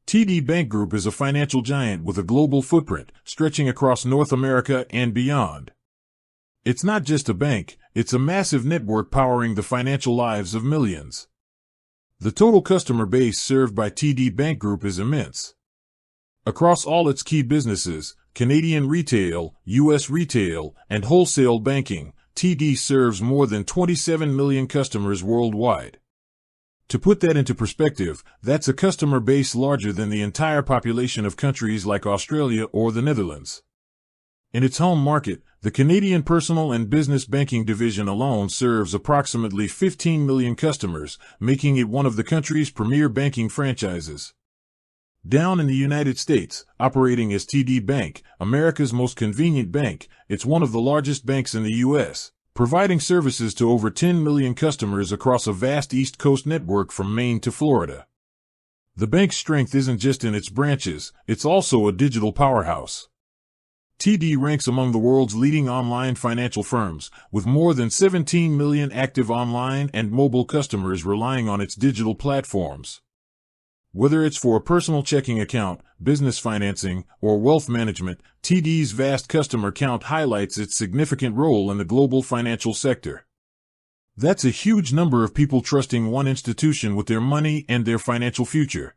TD Bank Group is a financial giant with a global footprint, stretching across North America and beyond. It's not just a bank, it's a massive network powering the financial lives of millions. The total customer base served by TD Bank Group is immense. Across all its key businesses, Canadian retail, U.S. retail, and wholesale banking, TD serves more than 27 million customers worldwide. To put that into perspective, that's a customer base larger than the entire population of countries like Australia or the Netherlands. In its home market, the Canadian personal and business banking division alone serves approximately 15 million customers, making it one of the country's premier banking franchises. Down in the United States, operating as TD Bank, America's most convenient bank, it's one of the largest banks in the U.S., providing services to over 10 million customers across a vast East Coast network from Maine to Florida. The bank's strength isn't just in its branches, it's also a digital powerhouse. TD ranks among the world's leading online financial firms, with more than 17 million active online and mobile customers relying on its digital platforms. Whether it's for a personal checking account, business financing, or wealth management, TD's vast customer count highlights its significant role in the global financial sector. That's a huge number of people trusting one institution with their money and their financial future.